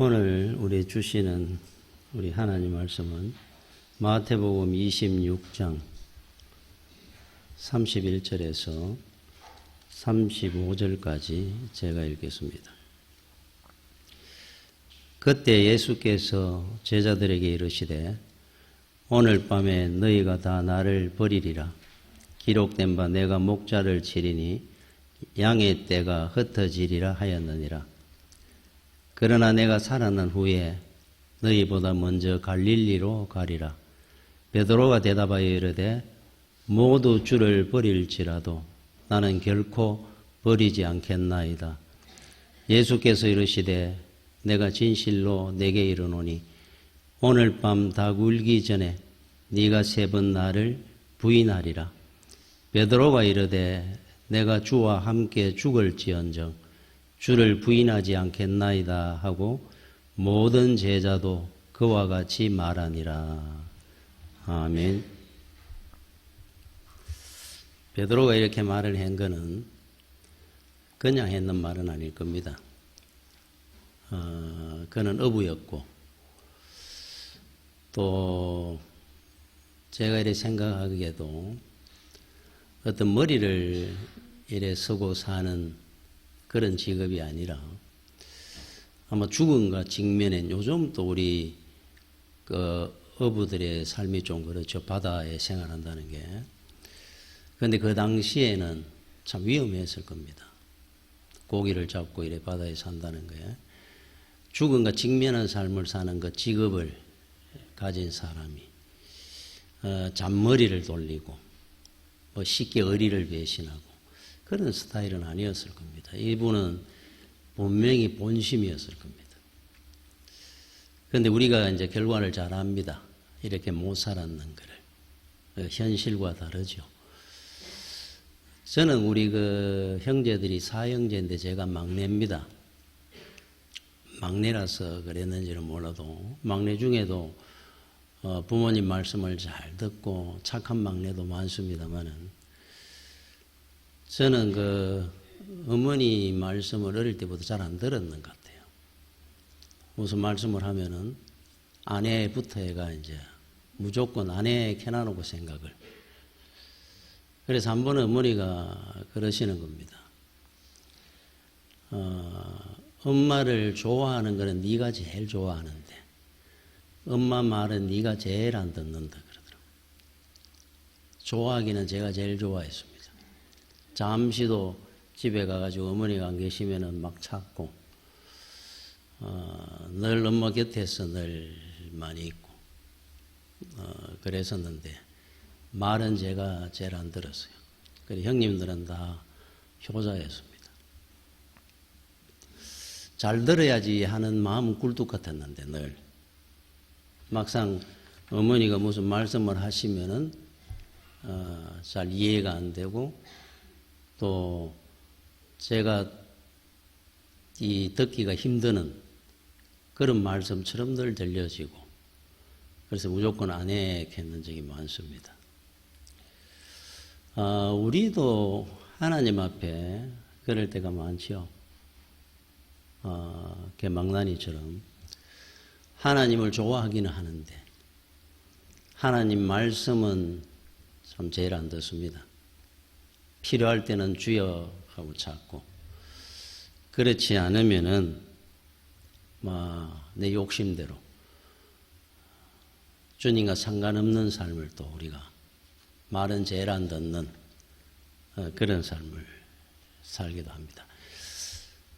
오늘 우리 주시는 우리 하나님 말씀은 마태복음 26장 31절에서 35절까지 제가 읽겠습니다. 그때 예수께서 제자들에게 이르시되 오늘 밤에 너희가 다 나를 버리리라. 기록된 바 내가 목자를 치리니 양의 떼가 흩어지리라 하였느니라. 그러나 내가 살아난 후에 너희보다 먼저 갈릴리로 가리라. 베드로가 대답하여 이르되 모두 주를 버릴지라도 나는 결코 버리지 않겠나이다. 예수께서 이르시되 내가 진실로 내게 이르노니 오늘 밤 닭 울기 전에 네가 3번 나를 부인하리라. 베드로가 이르되 내가 주와 함께 죽을지언정 주를 부인하지 않겠나이다 하고 모든 제자도 그와 같이 말하니라. 아멘. 베드로가 이렇게 말을 한 것은 그냥 했는 말은 아닐 겁니다. 그는 어부였고 또 제가 이렇게 생각하기에도 어떤 머리를 이래 쓰고 사는 그런 직업이 아니라 아마 죽음과 직면한 요즘 또 우리 그 어부들의 삶이 좀 그렇죠. 바다에 생활한다는 게. 그런데 그 당시에는 참 위험했을 겁니다. 고기를 잡고 이래 바다에 산다는 게. 죽음과 직면한 삶을 사는 그 직업을 가진 사람이 잔머리를 돌리고 뭐 쉽게 의리를 배신하고 그런 스타일은 아니었을 겁니다. 이분은 분명히 본심이었을 겁니다. 그런데 우리가 이제 결과를 잘 압니다. 이렇게 못 살았는 거를. 현실과 다르죠. 저는 우리 그 형제들이 4형제인데 제가 막내입니다. 막내라서 그랬는지는 몰라도 막내 중에도 부모님 말씀을 잘 듣고 착한 막내도 많습니다만은 저는 그 어머니 말씀을 어릴 때부터 잘 안 들었는 것 같아요. 무슨 말씀을 하면은 아내부터 해가 이제 무조건 아내에 켜놔놓고 생각을. 그래서 한 번은 어머니가 그러시는 겁니다. 엄마를 좋아하는 거는 네가 제일 좋아하는데 엄마 말은 네가 제일 안 듣는다 그러더라고요. 좋아하기는 제가 제일 좋아했습니다. 잠시도 집에 가가지고 어머니가 안 계시면은 막 찾고 늘 엄마 곁에서 늘 많이 있고 그랬었는데 말은 제가 제일 안 들었어요. 그리고 형님들은 다 효자였습니다. 잘 들어야지 하는 마음은 굴뚝 같았는데 늘 막상 어머니가 무슨 말씀을 하시면은 잘 이해가 안 되고 또 제가 이 듣기가 힘드는 그런 말씀처럼 늘 들려지고 그래서 무조건 아내에 했는 적이 많습니다. 우리도 하나님 앞에 그럴 때가 많죠. 개망나니처럼 하나님을 좋아하기는 하는데 하나님 말씀은 참 제일 안 듣습니다. 필요할 때는 주여 하고 찾고 그렇지 않으면은 내 욕심대로 주님과 상관없는 삶을 또 우리가 말은 제일 안 듣는 그런 삶을 살기도 합니다.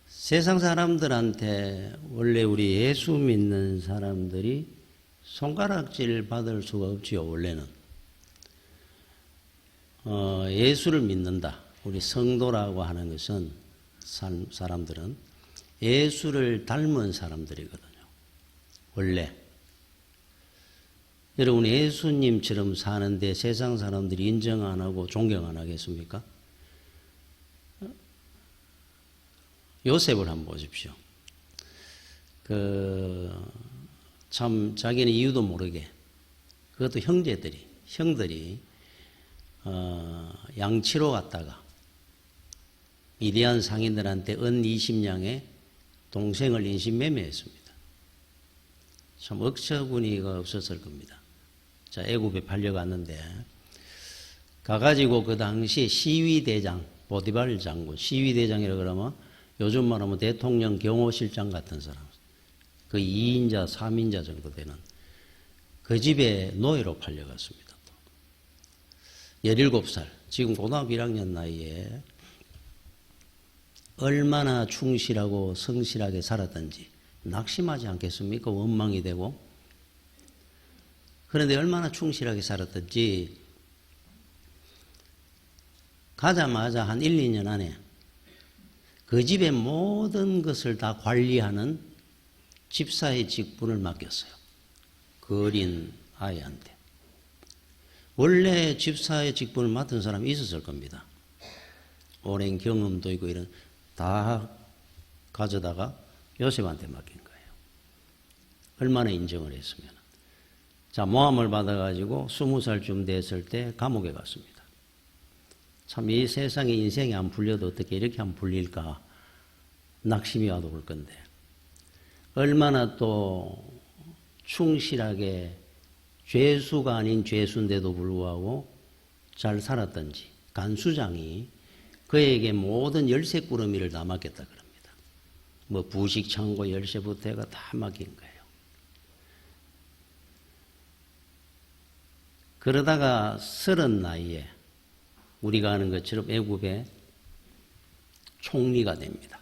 세상 사람들한테 원래 우리 예수 믿는 사람들이 손가락질 받을 수가 없지요. 원래는 예수를 믿는다. 우리 성도라고 하는 것은 사람들은 예수를 닮은 사람들이거든요. 원래 여러분 예수님처럼 사는데 세상 사람들이 인정 안 하고 존경 안 하겠습니까? 요셉을 한번 보십시오. 참 자기는 이유도 모르게 그것도 형들이 양치로 갔다가 미디안 상인들한테 은 20냥에 동생을 인신매매했습니다. 참 억처구니가 없었을 겁니다. 자, 애굽에 팔려갔는데 가가지고 그 당시 시위대장, 보디발 장군, 시위대장이라 그러면 요즘 말하면 대통령 경호실장 같은 사람, 그 2인자, 3인자 정도 되는 그 집에 노예로 팔려갔습니다. 17살, 지금 고등학교 1학년 나이에 얼마나 충실하고 성실하게 살았던지 낙심하지 않겠습니까? 원망이 되고. 그런데 얼마나 충실하게 살았던지 가자마자 한 1, 2년 안에 그 집의 모든 것을 다 관리하는 집사의 직분을 맡겼어요. 그 어린 아이한테. 원래 집사의 직분을 맡은 사람이 있었을 겁니다. 오랜 경험도 있고 이런 다 가져다가 요셉한테 맡긴 거예요. 얼마나 인정을 했으면. 자, 모함을 받아가지고 20살쯤 됐을 때 감옥에 갔습니다. 참 이 세상에 인생이 안 풀려도 어떻게 이렇게 안 풀릴까 낙심이 와도 올 건데 얼마나 또 충실하게 죄수가 아닌 죄수인데도 불구하고 잘 살았던지 간수장이 그에게 모든 열쇠꾸러미를 다 맡겼다 그럽니다. 뭐 부식 창고 열쇠부터 해가 다 맡긴 거예요. 그러다가 30 나이에 우리가 아는 것처럼 애굽의 총리가 됩니다.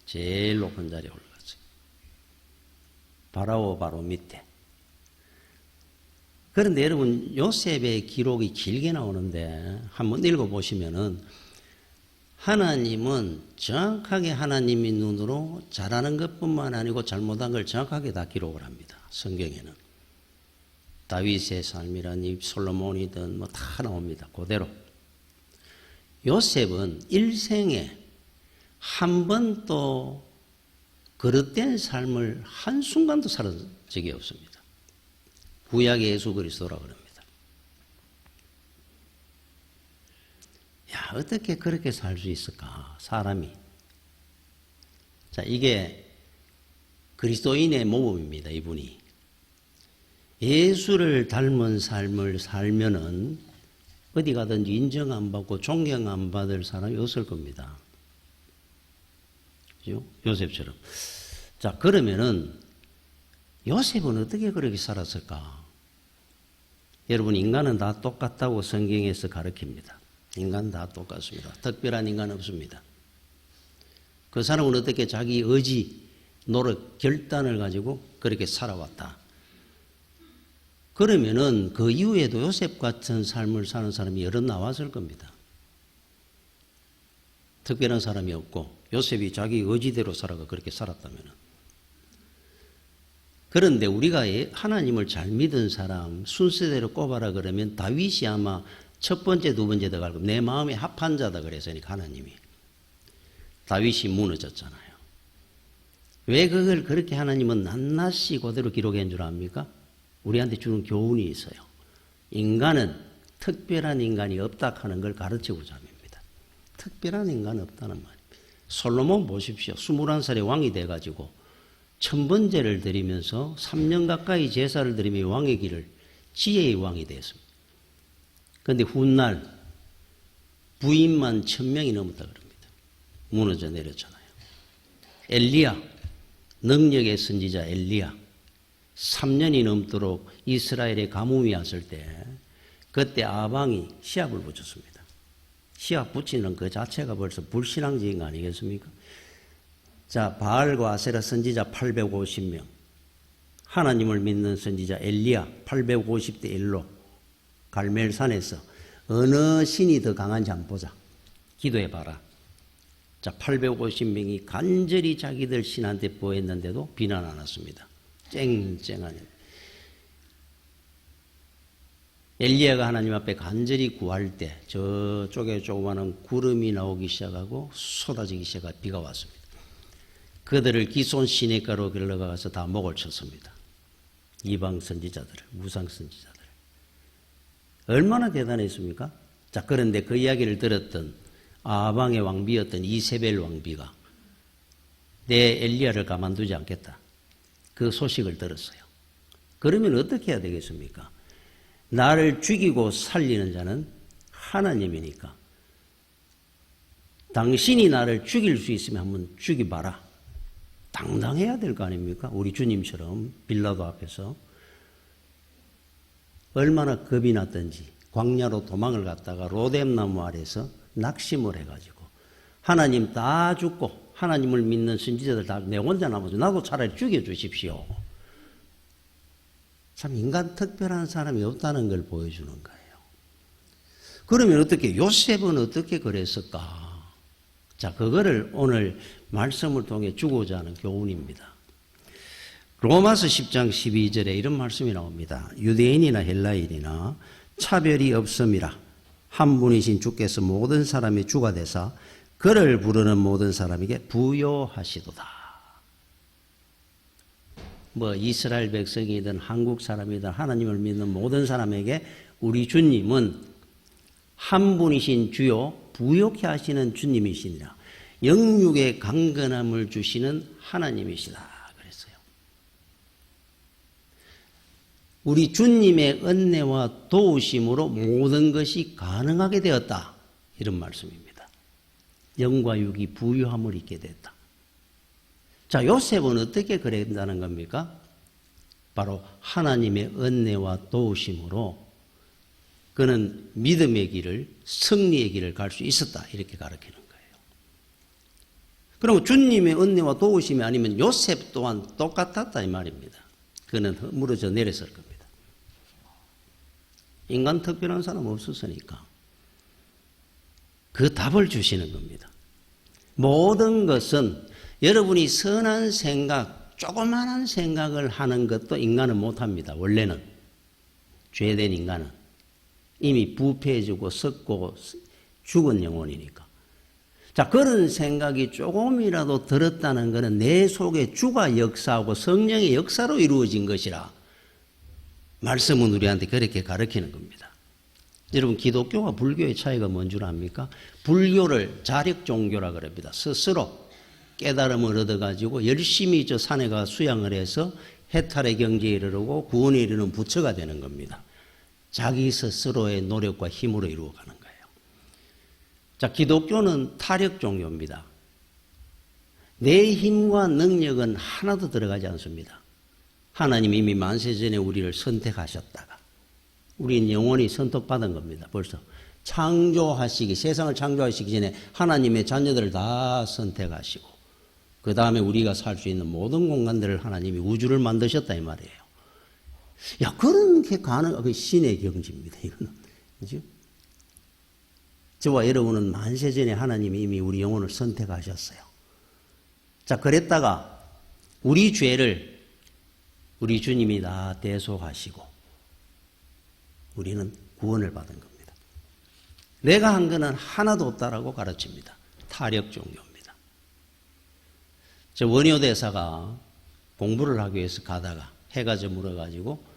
제일 높은 자리에 올라갔어요. 바라오 바로 밑에. 그런데 여러분 요셉의 기록이 길게 나오는데 한번 읽어보시면은 하나님은 정확하게 하나님의 눈으로 잘하는 것뿐만 아니고 잘못한 걸 정확하게 다 기록을 합니다. 성경에는. 다윗의 삶이라니 솔로몬이든 뭐 다 나옵니다. 그대로. 요셉은 일생에 한 번도 그릇된 삶을 한순간도 살은 적이 없습니다. 구약의 예수 그리스도라 그럽니다. 야, 어떻게 그렇게 살 수 있을까, 사람이. 자, 이게 그리스도인의 모범입니다, 이분이. 예수를 닮은 삶을 살면은 어디 가든지 인정 안 받고 존경 안 받을 사람이 없을 겁니다. 그죠? 요셉처럼. 자, 그러면은 요셉은 어떻게 그렇게 살았을까? 여러분, 인간은 다 똑같다고 성경에서 가르칩니다. 인간 다 똑같습니다. 특별한 인간 없습니다. 그 사람은 어떻게 자기 의지, 노력, 결단을 가지고 그렇게 살아왔다. 그러면은 그 이후에도 요셉 같은 삶을 사는 사람이 여러 나왔을 겁니다. 특별한 사람이 없고 요셉이 자기 의지대로 살아가 그렇게 살았다면은. 그런데 우리가 하나님을 잘 믿은 사람 순서대로 꼽아라 그러면 다윗이 아마 첫 번째, 두 번째 들어갈 겁니다. 내 마음에 합한 자다 그래서니까 하나님이. 다윗이 무너졌잖아요. 왜 그걸 그렇게 하나님은 낱낱이 그대로 기록한 줄 압니까? 우리한테 주는 교훈이 있어요. 인간은 특별한 인간이 없다 하는 걸 가르치고자 합니다. 특별한 인간 없다는 말입니다. 솔로몬 보십시오. 21살에 왕이 돼가지고 1000번제를 드리면서 3년 가까이 제사를 드리며 왕의 길을 지혜의 왕이 되었습니다. 그런데 훗날 부인만 1000명이 넘었다 그럽니다. 무너져 내렸잖아요. 엘리야, 능력의 선지자 엘리야. 3년이 넘도록 이스라엘에 가뭄이 왔을 때 그때 아방이 시합을 붙였습니다. 시합 붙이는 그 자체가 벌써 불신앙적인 거 아니겠습니까? 자, 바알과 아세라 선지자 850명, 하나님을 믿는 선지자 엘리야 850대 1로 갈멜산에서 어느 신이 더 강한지 한번 보자. 기도해봐라. 자, 850명이 간절히 자기들 신한테 보였는데도 비난 안 왔습니다. 쨍쨍하네. 엘리야가 하나님 앞에 간절히 구할 때 저쪽에 조그마한 구름이 나오기 시작하고 쏟아지기 시작하고 비가 왔습니다. 그들을 기손 시냇가로 끌려가서 다 목을 쳤습니다. 이방 선지자들을, 무상 선지자들을. 얼마나 대단했습니까? 자, 그런데 그 이야기를 들었던 아방의 왕비였던 이세벨 왕비가 내 엘리야를 가만두지 않겠다. 그 소식을 들었어요. 그러면 어떻게 해야 되겠습니까? 나를 죽이고 살리는 자는 하나님이니까 당신이 나를 죽일 수 있으면 한번 죽여봐라. 당당해야 될 거 아닙니까? 우리 주님처럼 빌라도 앞에서 얼마나 겁이 났던지 광야로 도망을 갔다가 로뎀나무 아래서 낙심을 해가지고 하나님 다 죽고 하나님을 믿는 선지자들 다 내 혼자 남아서 나도 차라리 죽여주십시오. 참 인간 특별한 사람이 없다는 걸 보여주는 거예요. 그러면 어떻게 요셉은 어떻게 그랬을까? 자, 그거를 오늘 말씀을 통해 주고자 하는 교훈입니다. 로마서 10장 12절에 이런 말씀이 나옵니다. 유대인이나 헬라인이나 차별이 없음이라 한 분이신 주께서 모든 사람이 주가 되사 그를 부르는 모든 사람에게 부요하시도다. 뭐 이스라엘 백성이든 한국 사람이든 하나님을 믿는 모든 사람에게 우리 주님은 한 분이신 주요 부요케 하시는 주님이시니라. 영육의 강건함을 주시는 하나님이시다 그랬어요. 우리 주님의 은혜와 도우심으로 모든 것이 가능하게 되었다. 이런 말씀입니다. 영과 육이 부유함을 입게 됐다. 자, 요셉은 어떻게 그랬다는 겁니까? 바로 하나님의 은혜와 도우심으로 그는 믿음의 길을, 승리의 길을 갈 수 있었다. 이렇게 가르치는 거예요. 그럼 주님의 은혜와 도우심이 아니면 요셉 또한 똑같았다 이 말입니다. 그는 무너져 내렸을 겁니다. 인간 특별한 사람 없었으니까. 그 답을 주시는 겁니다. 모든 것은 여러분이 선한 생각, 조그마한 생각을 하는 것도 인간은 못합니다. 원래는. 죄된 인간은. 이미 부패해지고 썩고 죽은 영혼이니까. 자, 그런 생각이 조금이라도 들었다는 것은 내 속에 주가 역사하고 성령의 역사로 이루어진 것이라 말씀은 우리한테 그렇게 가르치는 겁니다. 여러분, 기독교와 불교의 차이가 뭔 줄 압니까? 불교를 자력 종교라 그럽니다. 스스로 깨달음을 얻어가지고 열심히 저 산에 가 수양을 해서 해탈의 경지에 이르르고 구원에 이르는 부처가 되는 겁니다. 자기 스스로의 노력과 힘으로 이루어가는 거예요. 자, 기독교는 타력 종교입니다. 내 힘과 능력은 하나도 들어가지 않습니다. 하나님 이미 만세전에 우리를 선택하셨다가 우리는 영원히 선택받은 겁니다. 벌써 세상을 창조하시기 전에 하나님의 자녀들을 다 선택하시고 그 다음에 우리가 살 수 있는 모든 공간들을 하나님이 우주를 만드셨다 이 말이에요. 야, 그런 게 그 신의 경지입니다, 이거는. 그죠? 저와 여러분은 만세전에 하나님이 이미 우리 영혼을 선택하셨어요. 자, 그랬다가 우리 죄를 우리 주님이 다 대속하시고 우리는 구원을 받은 겁니다. 내가 한 거는 하나도 없다라고 가르칩니다. 타력 종교입니다. 저 원효 대사가 공부를 하기 위해서 가다가 해가 저물어가지고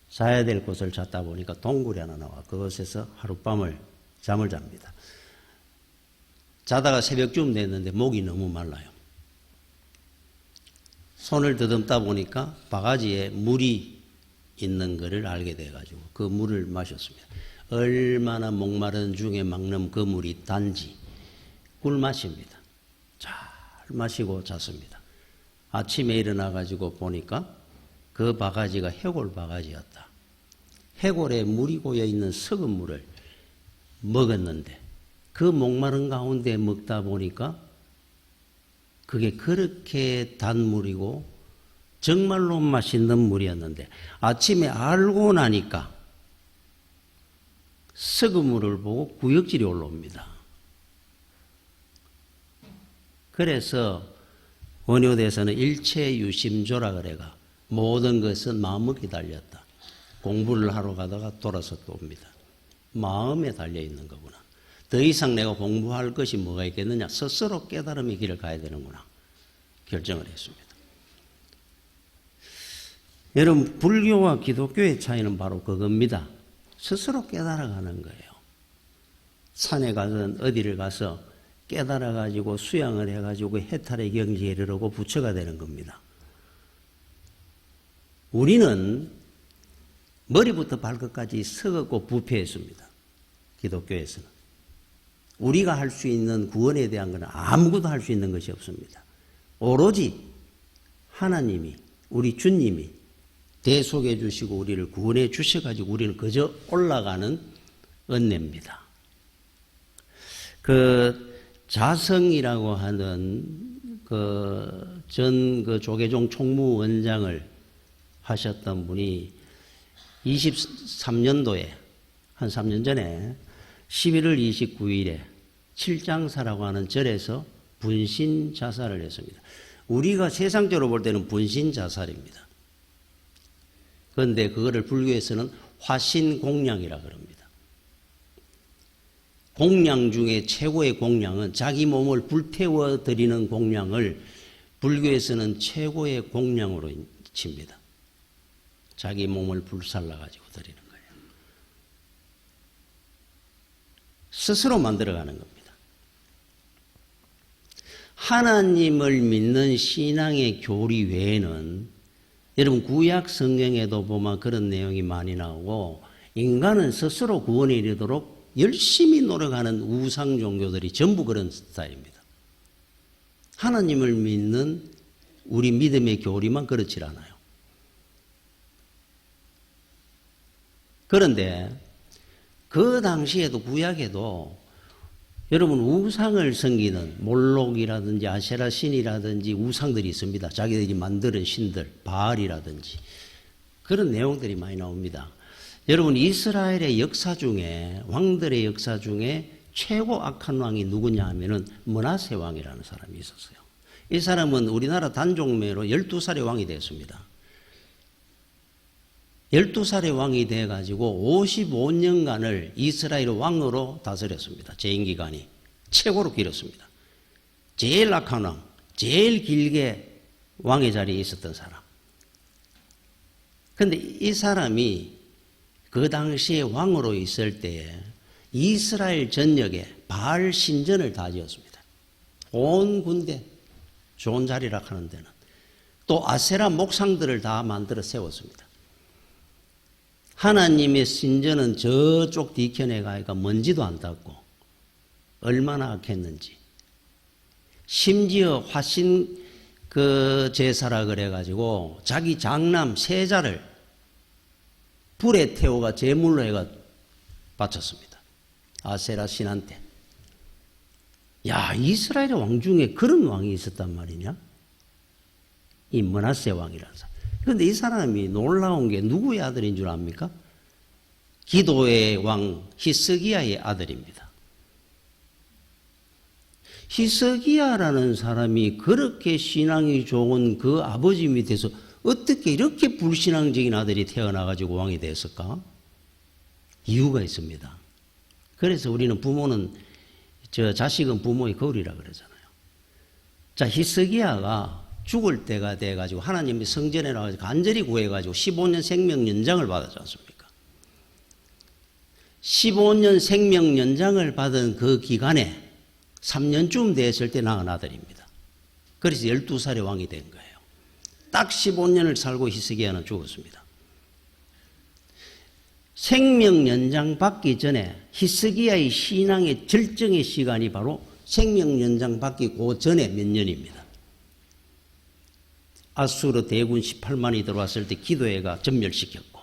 자야 될 곳을 찾다 보니까 동굴이 하나 나와 그곳에서 하룻밤을 잠을 잡니다. 자다가 새벽쯤 됐는데 목이 너무 말라요. 손을 더듬다 보니까 바가지에 물이 있는 것을 알게 돼가지고 그 물을 마셨습니다. 얼마나 목마른 중에 막는 그 물이 단지 꿀맛입니다. 잘 마시고 잤습니다. 아침에 일어나가지고 보니까 그 바가지가 해골 바가지였다. 해골에 물이 고여있는 썩은 물을 먹었는데 그 목마른 가운데 먹다 보니까 그게 그렇게 단물이고 정말로 맛있는 물이었는데 아침에 알고 나니까 썩은 물을 보고 구역질이 올라옵니다. 그래서 원효대에서는 일체유심조라 그래가 모든 것은 마음먹기 달렸다. 공부를 하러 가다가 돌아서 또 옵니다. 마음에 달려있는 거구나. 더 이상 내가 공부할 것이 뭐가 있겠느냐. 스스로 깨달음의 길을 가야 되는구나. 결정을 했습니다. 여러분, 불교와 기독교의 차이는 바로 그겁니다. 스스로 깨달아가는 거예요. 산에 가든 어디를 가서 깨달아가지고 수양을 해가지고 해탈의 경지에 이르르고 부처가 되는 겁니다. 우리는 머리부터 발끝까지 썩었고 부패했습니다. 기독교에서는. 우리가 할 수 있는 구원에 대한 것은 아무것도 할 수 있는 것이 없습니다. 오로지 하나님이, 우리 주님이 대속해 주시고 우리를 구원해 주셔가지고 우리는 그저 올라가는 은혜입니다. 그 자성이라고 하는 전 조계종 총무원장을 하셨던 분이 23년도에 한 3년 전에 11월 29일에 칠장사라고 하는 절에서 분신 자살을 했습니다. 우리가 세상적으로 볼 때는 분신 자살입니다. 그런데 그거를 불교에서는 화신공양이라 그럽니다. 공양 중에 최고의 공양은 자기 몸을 불태워 드리는 공양을 불교에서는 최고의 공양으로 칩니다. 자기 몸을 불살라 가지고 드리는 거예요. 스스로 만들어가는 겁니다. 하나님을 믿는 신앙의 교리 외에는 여러분 구약 성경에도 보면 그런 내용이 많이 나오고 인간은 스스로 구원에 이르도록 열심히 노력하는 우상 종교들이 전부 그런 스타일입니다. 하나님을 믿는 우리 믿음의 교리만 그렇지 않아요. 그런데 그 당시에도 구약에도 여러분 우상을 섬기는 몰록이라든지 아세라 신이라든지 우상들이 있습니다. 자기들이 만드는 신들, 바알이라든지 그런 내용들이 많이 나옵니다. 여러분 이스라엘의 역사 중에 왕들의 역사 중에 최고 악한 왕이 누구냐 하면은 므낫세 왕이라는 사람이 있었어요. 이 사람은 우리나라 단종매로 12살의 왕이 되었습니다. 12살의 왕이 돼가지고 55년간을 이스라엘 왕으로 다스렸습니다. 재임 기간이 최고로 길었습니다. 제일 악한 왕, 제일 길게 왕의 자리에 있었던 사람. 그런데 이 사람이 그 당시에 왕으로 있을 때에 이스라엘 전역에 바알 신전을 다 지었습니다. 온 군대, 좋은 자리라 하는 데는. 또 아세라 목상들을 다 만들어 세웠습니다. 하나님의 신전은 저쪽 뒤편에 가니까 먼지도 안 닿고 얼마나 악했는지. 심지어 화신 제사라 그래가지고 자기 장남 세자를 불에 태워가 제물로 해가 바쳤습니다. 아세라 신한테. 야, 이스라엘의 왕 중에 그런 왕이 있었단 말이냐? 이 므낫세 왕이라는 사람. 그런데 이 사람이 놀라운 게 누구의 아들인 줄 압니까? 기도의 왕 히스기야의 아들입니다. 히스기야라는 사람이 그렇게 신앙이 좋은 그 아버지 밑에서 어떻게 이렇게 불신앙적인 아들이 태어나가지고 왕이 됐을까? 이유가 있습니다. 그래서 우리는 부모는, 자식은 부모의 거울이라 그러잖아요. 자, 히스기야가 죽을 때가 돼가지고 하나님이 성전에 나와서 간절히 구해가지고 15년 생명 연장을 받았지 않습니까? 15년 생명 연장을 받은 그 기간에 3년쯤 됐을 때 낳은 아들입니다. 그래서 12살의 왕이 된 거예요. 딱 15년을 살고 히스기야는 죽었습니다. 생명 연장 받기 전에 히스기야의 신앙의 절정의 시간이 바로 생명 연장 받기 그 전에 몇 년입니다. 아수르 대군 18만이 들어왔을 때 기도회가 전멸시켰고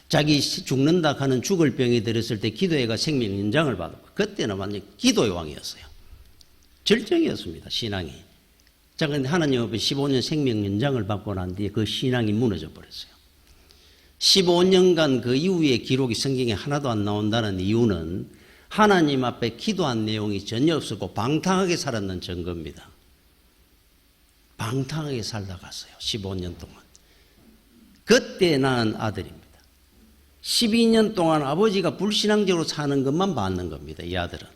자기 죽는다 하는 죽을 병이 들었을 때 기도회가 생명 연장을 받았고 그때는 완전히 기도의 왕이었어요. 절정이었습니다. 신앙이. 자, 그런데 하나님 앞에 15년 생명 연장을 받고 난 뒤에 그 신앙이 무너져 버렸어요. 15년간 그 이후의 기록이 성경에 하나도 안 나온다는 이유는 하나님 앞에 기도한 내용이 전혀 없었고 방탕하게 살았는 증거입니다. 방탕하게 살다 갔어요. 15년 동안. 그때 낳은 아들입니다. 12년 동안 아버지가 불신앙적으로 사는 것만 받는 겁니다. 이 아들은.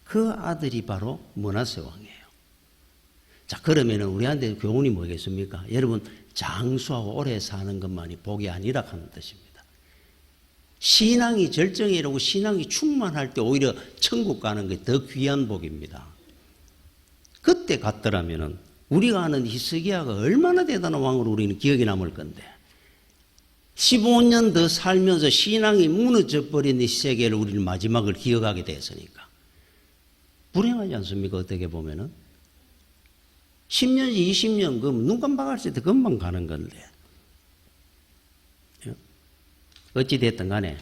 그 아들이 바로 므낫세 왕이에요. 자, 그러면 우리한테 교훈이 뭐겠습니까? 여러분, 장수하고 오래 사는 것만이 복이 아니라 하는 뜻입니다. 신앙이 절정에 이르고 신앙이 충만할 때 오히려 천국 가는 게 더 귀한 복입니다. 그때 갔더라면은 우리가 아는 히스기야가 얼마나 대단한 왕으로 우리는 기억에 남을 건데 15년 더 살면서 신앙이 무너져 버린 이 세계를 우리는 마지막을 기억하게 됐으니까. 불행하지 않습니까? 어떻게 보면은. 10년, 20년, 눈 깜박할 때 금방 가는 건데. 어찌됐든 간에.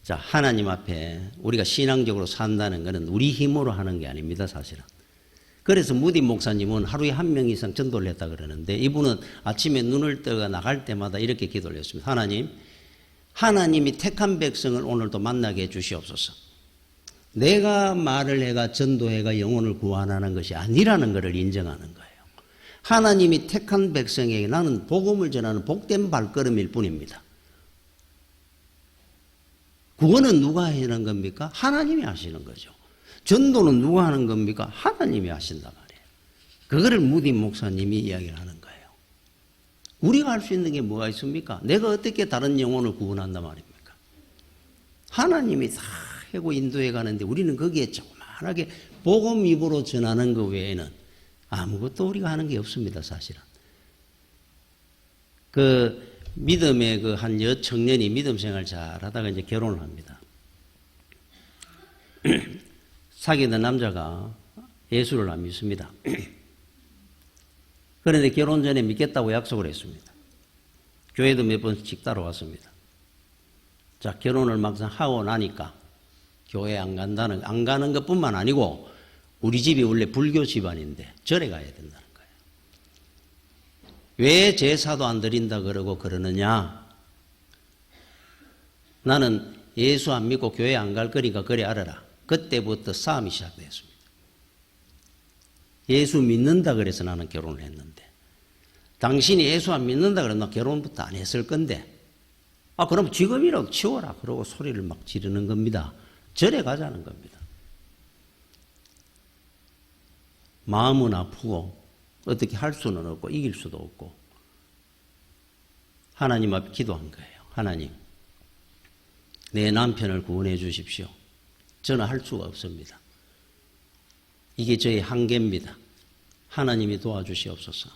자, 하나님 앞에 우리가 신앙적으로 산다는 것은 우리 힘으로 하는 게 아닙니다, 사실은. 그래서 무디 목사님은 하루에 1명 이상 전도를 했다 그러는데 이분은 아침에 눈을 떠가 나갈 때마다 이렇게 기도를 했습니다. 하나님, 하나님이 택한 백성을 오늘도 만나게 해 주시옵소서. 내가 말을 해가 전도해가 영혼을 구원하는 것이 아니라는 것을 인정하는 거예요. 하나님이 택한 백성에게 나는 복음을 전하는 복된 발걸음일 뿐입니다. 구원은 누가 하시는 겁니까? 하나님이 하시는 거죠. 전도는 누가 하는 겁니까? 하나님이 하신단 말이에요. 그거를 무디 목사님이 이야기를 하는 거예요. 우리가 할 수 있는 게 뭐가 있습니까? 내가 어떻게 다른 영혼을 구원한단 말입니까? 하나님이 다 해고 인도해 가는데 우리는 거기에 조그만하게 복음 입으로 전하는 것 외에는 아무것도 우리가 하는 게 없습니다, 사실은. 믿음의 한 여청년이 믿음 생활 잘 하다가 이제 결혼을 합니다. 사귀던 남자가 예수를 안 믿습니다. 그런데 결혼 전에 믿겠다고 약속을 했습니다. 교회도 몇 번씩 따라왔습니다. 자, 결혼을 막상 하고 나니까 교회 안 가는 것 뿐만 아니고 우리 집이 원래 불교 집안인데 절에 가야 된다는 거예요. 왜 제사도 안 드린다 그러느냐? 나는 예수 안 믿고 교회 안 갈 거니까 그래 알아라. 그때부터 싸움이 시작됐습니다. 예수 믿는다 그래서 나는 결혼을 했는데 당신이 예수 안 믿는다 그러면 나 결혼부터 안 했을 건데 그럼 지금이라도 치워라 그러고 소리를 막 지르는 겁니다. 절에 가자는 겁니다. 마음은 아프고 어떻게 할 수는 없고 이길 수도 없고 하나님 앞에 기도한 거예요. 하나님, 내 남편을 구원해 주십시오. 저는 할 수가 없습니다. 이게 저의 한계입니다. 하나님이 도와주시옵소서.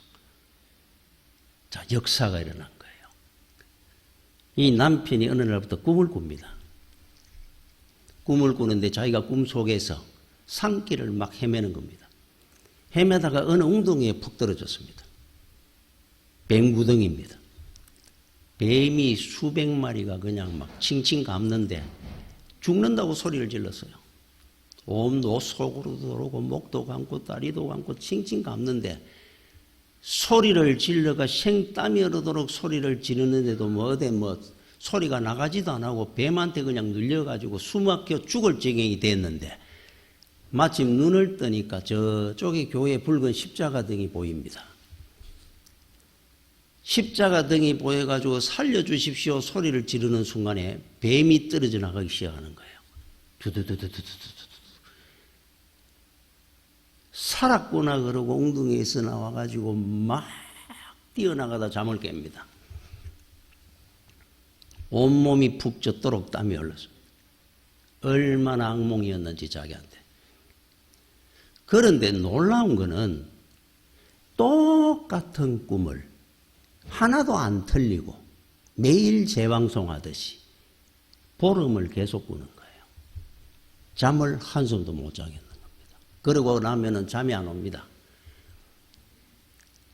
자, 역사가 일어난 거예요. 이 남편이 어느 날부터 꿈을 꿉니다. 꿈을 꾸는데 자기가 꿈 속에서 산길을 막 헤매는 겁니다. 헤매다가 어느 웅덩이에 푹 떨어졌습니다. 뱀구덩이입니다. 뱀이 수백 마리가 그냥 막 칭칭 감는데 죽는다고 소리를 질렀어요. 몸도 속으로 들어오고 목도 감고 다리도 감고 칭칭 감는데 소리를 질러가 생땀이 흐르도록 소리를 지르는데도 소리가 나가지도 안 하고 뱀한테 그냥 눌려가지고 숨막혀 죽을 지경이 됐는데 마침 눈을 뜨니까 저쪽에 교회 붉은 십자가 등이 보입니다. 십자가 등이 보여가지고 살려주십시오 소리를 지르는 순간에 뱀이 떨어져 나가기 시작하는 거예요. 두두두두두두두. 살았구나 그러고 엉덩이에서 나와가지고 막 뛰어나가다 잠을 깹니다. 온몸이 푹 젖도록 땀이 흘렀습니다. 얼마나 악몽이었는지 자기한테. 그런데 놀라운 거는 똑같은 꿈을 하나도 안 틀리고 매일 재방송하듯이 보름을 계속 꾸는 거예요. 잠을 한숨도 못 자겠는 겁니다. 그러고 나면은 잠이 안 옵니다.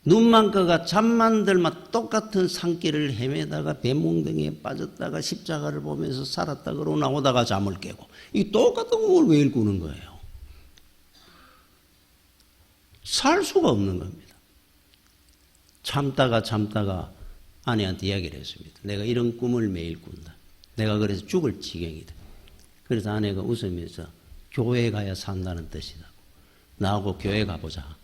눈만 떠가 잠만 들면 똑같은 산길을 헤매다가 뱀몽덩이에 빠졌다가 십자가를 보면서 살았다 그러고 나오다가 잠을 깨고 이 똑같은 꿈을 매일 꾸는 거예요. 살 수가 없는 겁니다. 참다가 아내한테 이야기를 했습니다. 내가 이런 꿈을 매일 꾼다. 내가 그래서 죽을 지경이다. 그래서 아내가 웃으면서 교회 가야 산다는 뜻이다. 나하고 교회 가보자.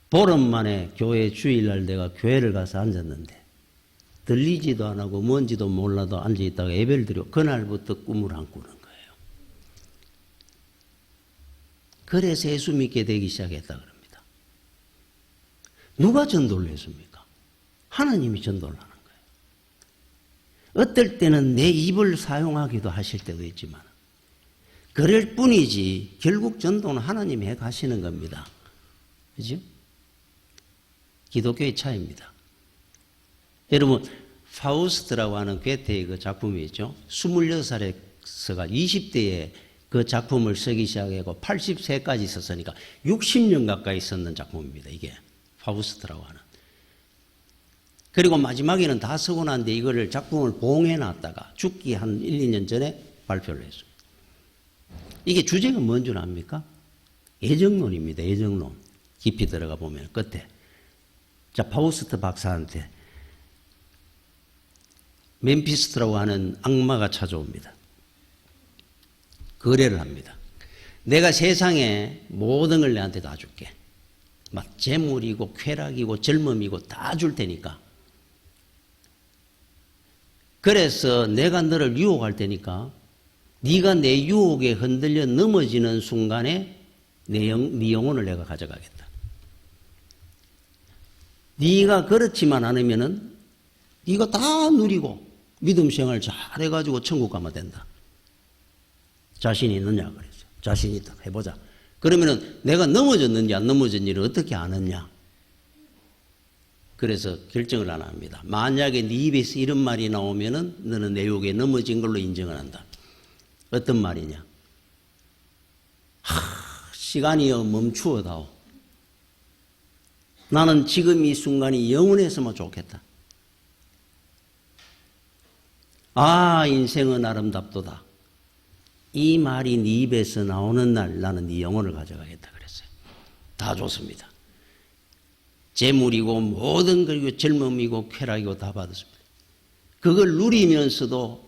보름 만에 교회 주일날 내가 교회를 가서 앉았는데 들리지도 안 하고 뭔지도 몰라도 앉아있다가 예배를 드려 그날부터 꿈을 안 꾸는 거예요. 그래서 예수 믿게 되기 시작했다 그럽니다. 누가 전도를 했습니까? 하나님이 전도를 하는 거예요. 어떨 때는 내 입을 사용하기도 하실 때도 있지만 그럴 뿐이지 결국 전도는 하나님이 해 가시는 겁니다. 그죠? 기독교의 차이입니다. 여러분, 파우스트라고 하는 괴테의 그 작품이 있죠. 26살에서가 20대에 그 작품을 쓰기 시작하고 80세까지 썼으니까 60년 가까이 썼는 작품입니다. 이게 파우스트라고 하는. 그리고 마지막에는 다 쓰고 난데 이거를 작품을 봉해놨다가 죽기 한 1, 2년 전에 발표를 했습니다. 이게 주제가 뭔 줄 압니까? 애정론입니다. 애정론. 깊이 들어가 보면 끝에. 자, 파우스트 박사한테 멤피스트라고 하는 악마가 찾아옵니다. 거래를 합니다. 내가 세상에 모든 걸 내한테 다 줄게. 막 재물이고 쾌락이고 젊음이고 다 줄 테니까. 그래서 내가 너를 유혹할 테니까 네가 내 유혹에 흔들려 넘어지는 순간에 네 영혼을 내가 가져가겠다. 네가 그렇지만 않으면은 네가 다 누리고 믿음 생활 잘해가지고 천국 가면 된다. 자신이 있느냐 그랬어요. 자신 있다. 해보자. 그러면은 내가 넘어졌는지 안 넘어졌는지를 어떻게 아느냐. 그래서 결정을 안 합니다. 만약에 네 입에서 이런 말이 나오면은 너는 내 유혹에 넘어진 걸로 인정을 한다. 어떤 말이냐. 시간이여 멈추어다오. 나는 지금 이 순간이 영원했으면 좋겠다. 아, 인생은 아름답도다. 이 말이 네 입에서 나오는 날 나는 네 영혼을 가져가겠다 그랬어요. 다 좋습니다. 재물이고 모든 그리고 젊음이고 쾌락이고 다 받았습니다. 그걸 누리면서도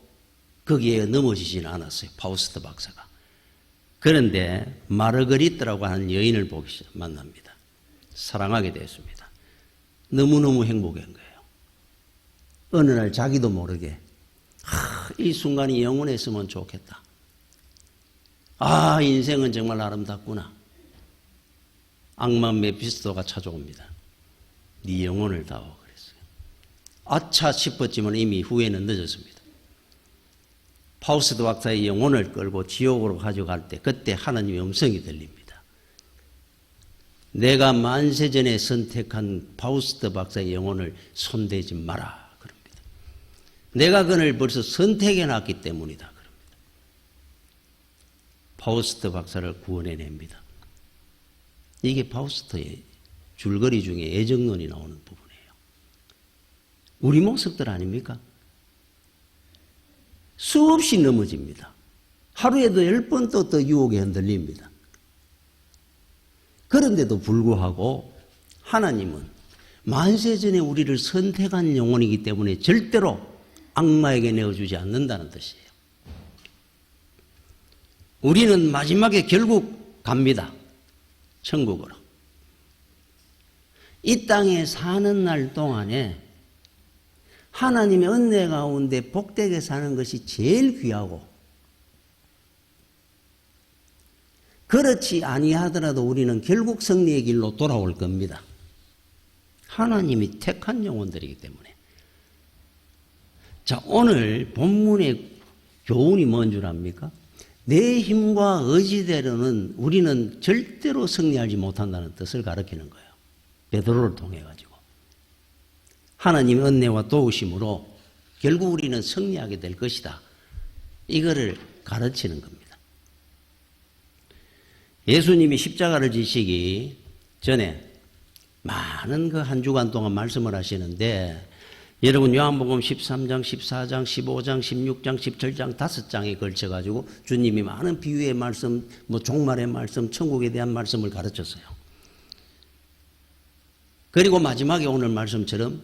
거기에 넘어지지는 않았어요. 파우스트 박사가. 그런데 마르거리트라고 하는 여인을 만납니다. 사랑하게 되었습니다. 너무너무 행복한 거예요. 어느 날 자기도 모르게 이 순간이 영원했으면 좋겠다. 아, 인생은 정말 아름답구나. 악마 메피스토가 찾아옵니다. 네 영혼을 다오 그랬어요. 아차 싶었지만 이미 후회는 늦었습니다. 파우스트 박사의 영혼을 끌고 지옥으로 가져갈 때 그때 하나님의 음성이 들립니다. 내가 만세전에 선택한 파우스트 박사의 영혼을 손대지 마라 그럽니다. 내가 그를 벌써 선택해놨기 때문이다 그럽니다. 파우스트 박사를 구원해냅니다. 이게 파우스트의 줄거리 중에 애정론이 나오는 부분이에요. 우리 모습들 아닙니까? 수없이 넘어집니다. 하루에도 10번 또 유혹에 흔들립니다. 그런데도 불구하고 하나님은 만세전에 우리를 선택한 영혼이기 때문에 절대로 악마에게 내어주지 않는다는 뜻이에요. 우리는 마지막에 결국 갑니다. 천국으로. 이 땅에 사는 날 동안에 하나님의 은혜 가운데 복되게 사는 것이 제일 귀하고 그렇지 아니하더라도 우리는 결국 승리의 길로 돌아올 겁니다. 하나님이 택한 영혼들이기 때문에. 자, 오늘 본문의 교훈이 뭔 줄 압니까? 내 힘과 의지대로는 우리는 절대로 승리하지 못한다는 뜻을 가르치는 거예요. 베드로를 통해 가지고. 하나님의 은혜와 도우심으로 결국 우리는 승리하게 될 것이다. 이거를 가르치는 겁니다. 예수님이 십자가를 지시기 전에 많은 그 한 주간 동안 말씀을 하시는데 여러분 요한복음 13장, 14장, 15장, 16장, 17장 5장에 걸쳐가지고 주님이 많은 비유의 말씀, 종말의 말씀, 천국에 대한 말씀을 가르쳤어요. 그리고 마지막에 오늘 말씀처럼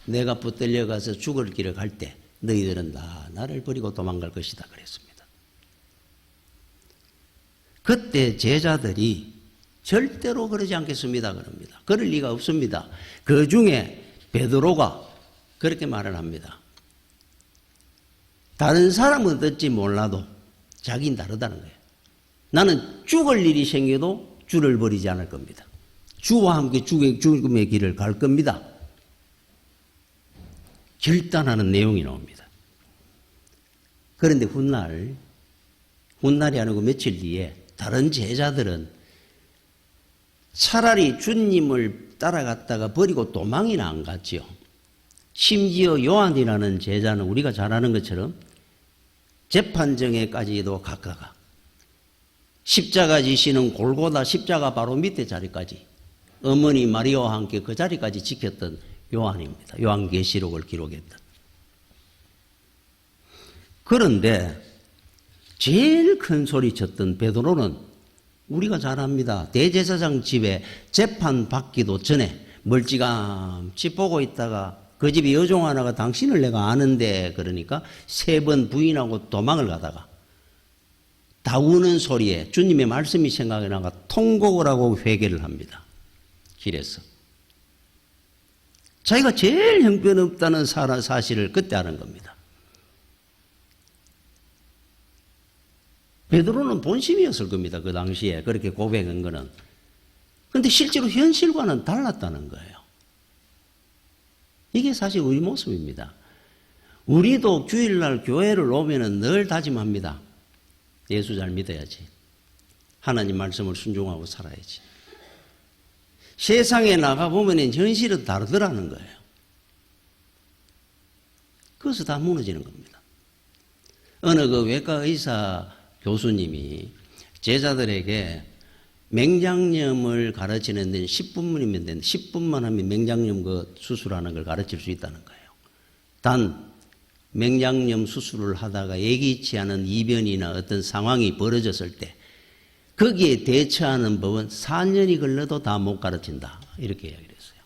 내가 붙들려 가서 죽을 길을 갈 때 너희들은 다 나를 버리고 도망갈 것이다 그랬습니다. 그때 제자들이 절대로 그러지 않겠습니다 그럽니다. 그럴 리가 없습니다. 그 중에 베드로가 그렇게 말을 합니다. 다른 사람은 듣지 몰라도 자기는 다르다는 거예요. 나는 죽을 일이 생겨도 주를 버리지 않을 겁니다. 주와 함께 죽음의 길을 갈 겁니다. 결단하는 내용이 나옵니다. 그런데 훗날이 아니고 며칠 뒤에 다른 제자들은 차라리 주님을 따라갔다가 버리고 도망이나 안 갔지요. 심지어 요한이라는 제자는 우리가 잘 아는 것처럼 재판정에까지도 갔다가 십자가 지시는 골고다 십자가 바로 밑에 자리까지 어머니 마리아와 함께 그 자리까지 지켰던 요한입니다. 요한계시록을 기록했던. 그런데 제일 큰 소리 쳤던 베드로는 우리가 잘 압니다. 대제사장 집에 재판 받기도 전에 멀찌감치 보고 있다가 그 집에 여종 하나가 당신을 내가 아는데 그러니까 3번 부인하고 도망을 가다가 다우는 소리에 주님의 말씀이 생각이 나가 통곡을 하고 회개를 합니다. 길에서. 자기가 제일 형편없다는 사실을 그때 아는 겁니다. 베드로는 본심이었을 겁니다. 그 당시에 그렇게 고백한 거는. 그런데 실제로 현실과는 달랐다는 거예요. 이게 사실 우리 모습입니다. 우리도 주일날 교회를 오면은 늘 다짐합니다. 예수 잘 믿어야지. 하나님 말씀을 순종하고 살아야지. 세상에 나가보면 현실은 다르더라는 거예요. 그래서 다 무너지는 겁니다. 어느 그 외과 의사 교수님이 제자들에게 맹장염을 가르치는 데는 10분이면 되는데 10분만 하면 맹장염 그 수술하는 걸 가르칠 수 있다는 거예요. 단 맹장염 수술을 하다가 예기치 않은 이변이나 어떤 상황이 벌어졌을 때 거기에 대처하는 법은 4년이 걸려도 다 못 가르친다. 이렇게 이야기를 했어요.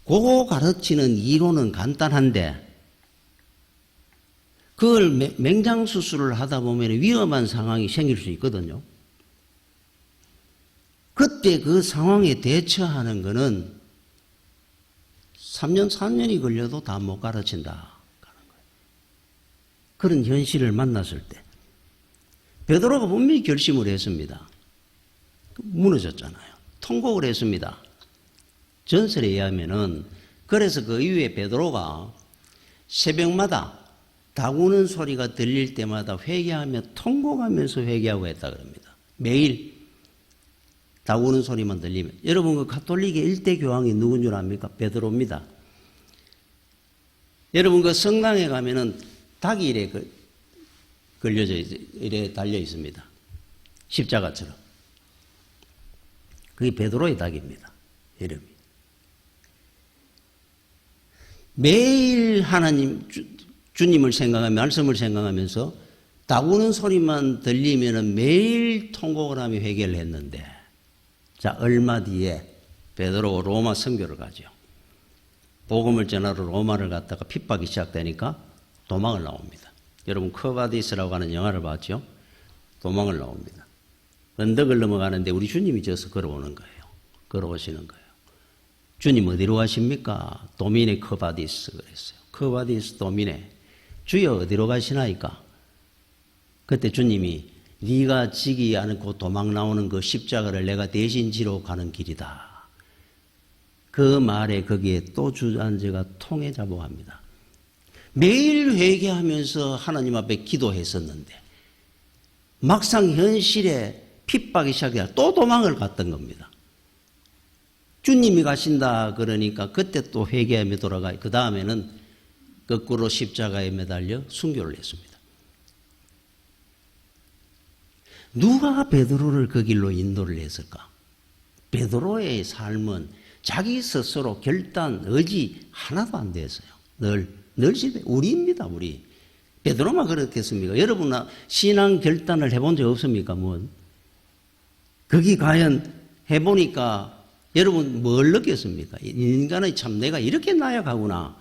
그거 가르치는 이론은 간단한데 그걸 맹장 수술을 하다 보면 위험한 상황이 생길 수 있거든요. 그때 그 상황에 대처하는 거는 3년, 4년이 걸려도 다 못 가르친다. 그런 현실을 만났을 때 베드로가 분명히 결심을 했습니다. 무너졌잖아요. 통곡을 했습니다. 전설에 의하면은 그래서 그 이후에 베드로가 새벽마다 다구는 소리가 들릴 때마다 회개하며 통곡하면서 회개하고 했다 그럽니다. 매일 다구는 소리만 들리면. 여러분 그 가톨릭의 일대 교황이 누군 줄 압니까? 베드로입니다. 여러분 그 성당에 가면은 닭이 이래 걸려져 이래 달려 있습니다. 십자가처럼. 그게 베드로의 닭입니다. 이름이. 매일 하나님 주님을 생각하며 말씀을 생각하면서 다구는 소리만 들리면은 매일 통곡을 하며 회개를 했는데 자 얼마 뒤에 베드로가 로마 선교를 가죠. 복음을 전하러 로마를 갔다가 핍박이 시작되니까 도망을 나옵니다. 여러분 커바디스라고 하는 영화를 봤죠? 도망을 나옵니다. 언덕을 넘어가는데 우리 주님이 져서 걸어오는 거예요. 걸어오시는 거예요. 주님 어디로 가십니까? 도미네 커바디스 그랬어요. 커바디스 도미네. 주여 어디로 가시나이까? 그때 주님이 네가 지기 않고 도망 나오는 그 십자가를 내가 대신 지러 가는 길이다. 그 말에 거기에 또 주저앉아가 통에 자복합니다. 매일 회개하면서 하나님 앞에 기도했었는데 막상 현실에 핍박이 시작해서 또 도망을 갔던 겁니다. 주님이 가신다 그러니까 그때 또 회개하며 돌아가 그 다음에는 거꾸로 십자가에 매달려 순교를 했습니다. 누가 베드로를 그 길로 인도를 했을까? 베드로의 삶은 자기 스스로 결단, 의지 하나도 안 됐어요. 늘 실패. 우리입니다, 우리. 베드로만 그렇겠습니까? 여러분, 신앙 결단을 해본 적 없습니까? 거기 과연 해보니까 여러분 뭘 느꼈습니까? 인간의 참 내가 이렇게 나약하구나.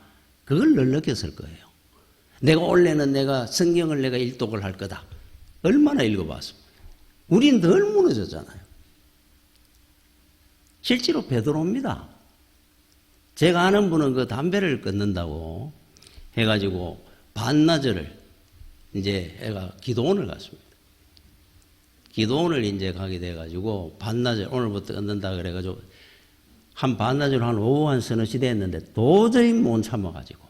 그걸 늘 느꼈을 거예요. 내가 원래는 내가 성경을 내가 일독을 할 거다. 얼마나 읽어봤습니까? 우린 늘 무너졌잖아요. 실제로 베드로입니다. 제가 아는 분은 그 담배를 끊는다고 해가지고 반나절을 이제 애가 기도원을 갔습니다. 기도원을 이제 가게 돼가지고 반나절 오늘부터 끊는다 그래가지고 한 반나절 한 오후 한 서너 시대 했는데 도저히 못 참아가지고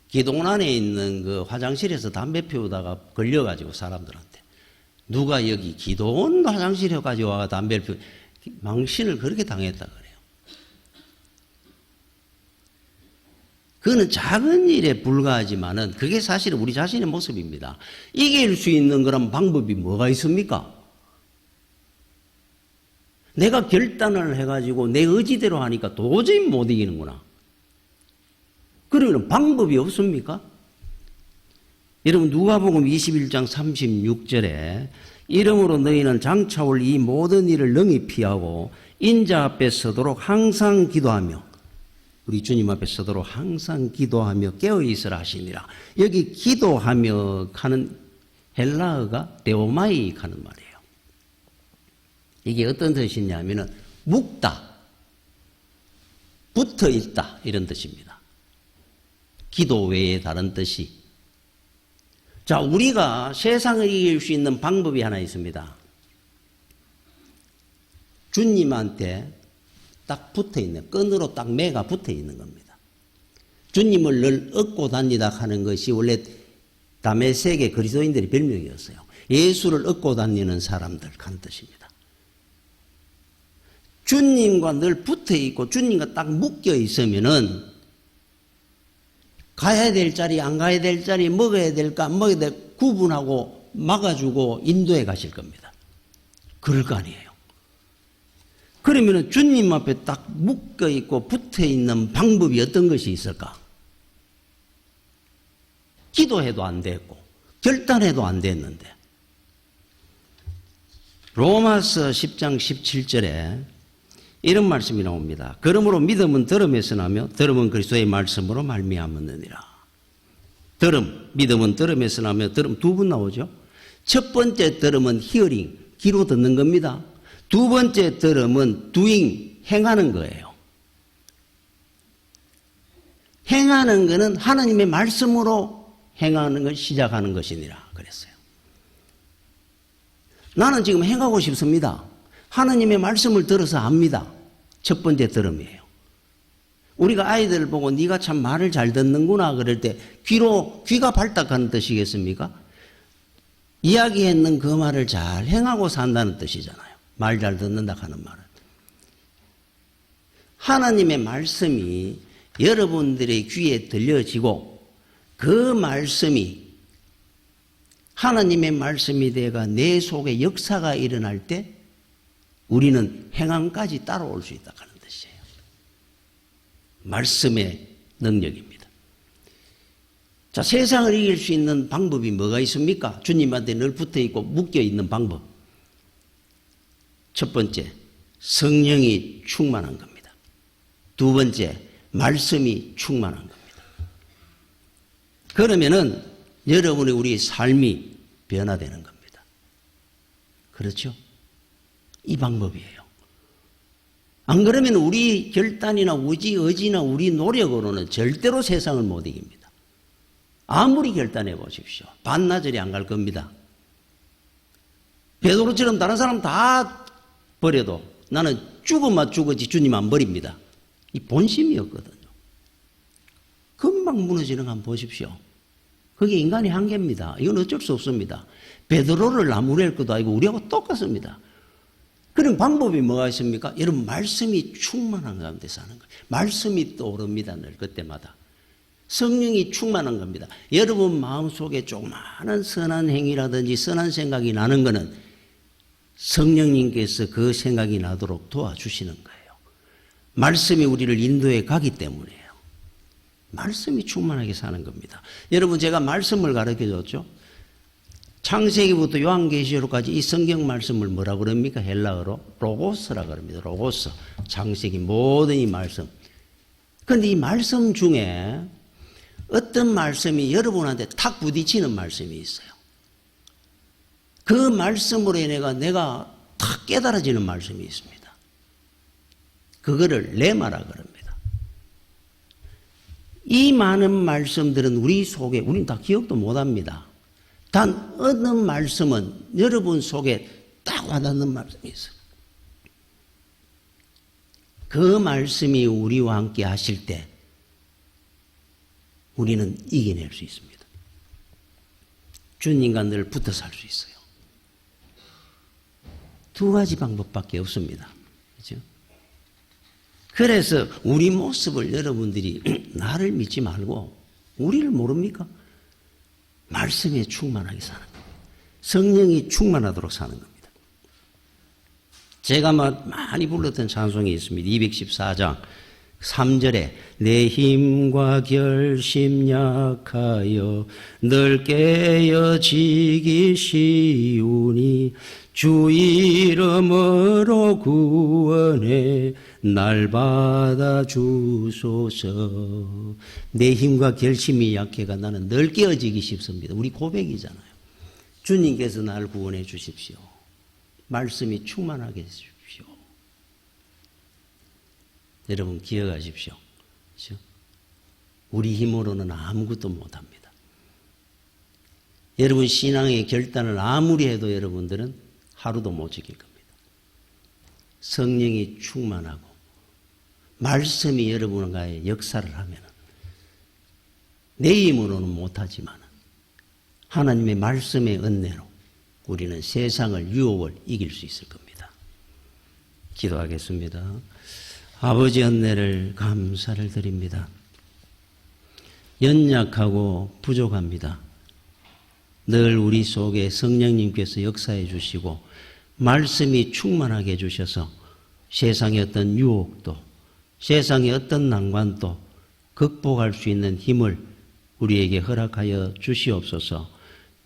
기도원 안에 있는 그 화장실에서 담배 피우다가 걸려가지고 사람들한테 누가 여기 기도원 화장실에까지 와가 담배를 피우 망신을 그렇게 당했다 그래요. 그거는 작은 일에 불과하지만은 그게 사실은 우리 자신의 모습입니다. 이길 수 있는 그런 방법이 뭐가 있습니까? 내가 결단을 해가지고 내 의지대로 하니까 도저히 못 이기는구나. 그러면 방법이 없습니까? 여러분 누가복음 21장 36절에 이러므로 너희는 장차올 이 모든 일을 능히 피하고 인자 앞에 서도록 항상 기도하며, 우리 주님 앞에 서도록 항상 기도하며 깨어있으라 하시니라. 여기 기도하며 하는 헬라어가 데오마이 하는 말이에요. 이게 어떤 뜻이냐면은 묵다, 붙어 있다 이런 뜻입니다. 기도 외에 다른 뜻이. 자, 우리가 세상을 이길 수 있는 방법이 하나 있습니다. 주님한테 딱 붙어 있는, 끈으로 딱 매가 붙어 있는 겁니다. 주님을 늘 얻고 다니다 하는 것이 원래 다메섹의 그리스도인들의 별명이었어요. 예수를 얻고 다니는 사람들 하는 뜻입니다. 주님과 늘 붙어 있고 주님과 딱 묶여 있으면은 가야 될 자리, 안 가야 될 자리, 먹어야 될까, 안 먹어야 될까 구분하고 막아주고 인도해 가실 겁니다. 그럴 거 아니에요. 그러면 주님 앞에 딱 묶여 있고 붙어 있는 방법이 어떤 것이 있을까? 기도해도 안 됐고, 결단해도 안 됐는데. 로마서 10장 17절에 이런 말씀이 나옵니다. 그러므로 믿음은 들음에서 나며 들음은 그리스도의 말씀으로 말미암았느니라. 들음, 믿음은 들음에서 나며 들음 두 번 나오죠. 첫 번째 들음은 히어링, 귀로 듣는 겁니다. 두 번째 들음은 doing, 행하는 거예요. 행하는 것은 하나님의 말씀으로 행하는 걸 시작하는 것이니라 그랬어요. 나는 지금 행하고 싶습니다. 하나님의 말씀을 들어서 압니다. 첫 번째 들음이에요. 우리가 아이들을 보고 네가 참 말을 잘 듣는구나 그럴 때 귀가 발달하는 뜻이겠습니까? 이야기했는 그 말을 잘 행하고 산다는 뜻이잖아요. 말 잘 듣는다 하는 말은. 하나님의 말씀이 여러분들의 귀에 들려지고 그 말씀이 하나님의 말씀이 되어가 내 속에 역사가 일어날 때 우리는 행함까지 따라올 수 있다 하는 뜻이에요. 말씀의 능력입니다. 자, 세상을 이길 수 있는 방법이 뭐가 있습니까? 주님한테 늘 붙어 있고 묶여 있는 방법. 첫 번째, 성령이 충만한 겁니다. 두 번째, 말씀이 충만한 겁니다. 그러면은 여러분의 우리 삶이 변화되는 겁니다. 그렇죠? 이 방법이에요. 안 그러면 우리 결단이나 의지나 우리 노력으로는 절대로 세상을 못 이깁니다. 아무리 결단해 보십시오. 반나절이 안 갈 겁니다. 베드로처럼 다른 사람 다 버려도 나는 죽으면 죽었지 주님 안 버립니다. 이 본심이었거든요. 금방 무너지는 거 한번 보십시오. 그게 인간의 한계입니다. 이건 어쩔 수 없습니다. 베드로를 나무랄 것도 아니고 우리하고 똑같습니다. 그런 방법이 뭐가 있습니까? 여러분 말씀이 충만한 가운데 사는 거예요. 말씀이 떠오릅니다. 늘 그때마다. 성령이 충만한 겁니다. 여러분 마음속에 조그마한 선한 행위라든지 선한 생각이 나는 것은 성령님께서 그 생각이 나도록 도와주시는 거예요. 말씀이 우리를 인도해 가기 때문이에요. 말씀이 충만하게 사는 겁니다. 여러분 제가 말씀을 가르쳐줬죠. 창세기부터 요한계시록까지 이 성경 말씀을 뭐라고 그럽니까? 헬라어로 로고스라고 그럽니다. 로고스. 창세기 모든 이 말씀. 그런데 이 말씀 중에 어떤 말씀이 여러분한테 탁 부딪히는 말씀이 있어요. 그 말씀으로 인해 내가 탁 깨달아지는 말씀이 있습니다. 그거를 레마라 그럽니다. 이 많은 말씀들은 우리 속에 우리는 다 기억도 못합니다. 단 어느 말씀은 여러분 속에 딱 와닿는 말씀이 있어요. 그 말씀이 우리와 함께 하실 때 우리는 이겨낼 수 있습니다. 주님과 늘 붙어 살 수 있어요. 두 가지 방법밖에 없습니다. 그렇죠? 그래서 우리 모습을 여러분들이 나를 믿지 말고 우리를 모릅니까? 말씀에 충만하게 사는 겁니다. 성령이 충만하도록 사는 겁니다. 제가 많이 불렀던 찬송이 있습니다. 214장 3절에 내 힘과 결심 약하여 늘 깨어지기 쉬우니 주 이름으로 구원해 날 받아주소서. 내 힘과 결심이 약해가 나는 늘 깨어지기 쉽습니다. 우리 고백이잖아요. 주님께서 나를 구원해 주십시오. 말씀이 충만하게 해주십시오. 여러분 기억하십시오. 그렇죠? 우리 힘으로는 아무것도 못합니다. 여러분 신앙의 결단을 아무리 해도 여러분들은 하루도 못 지킬 겁니다. 성령이 충만하고 말씀이 여러분과의 역사를 하면 내 힘으로는 못하지만 하나님의 말씀의 은혜로 우리는 세상을 유혹을 이길 수 있을 겁니다. 기도하겠습니다. 아버지 은혜를 감사를 드립니다. 연약하고 부족합니다. 늘 우리 속에 성령님께서 역사해 주시고 말씀이 충만하게 해주셔서 세상의 어떤 유혹도 세상의 어떤 난관도 극복할 수 있는 힘을 우리에게 허락하여 주시옵소서.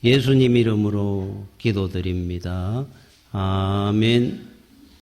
예수님 이름으로 기도드립니다. 아멘.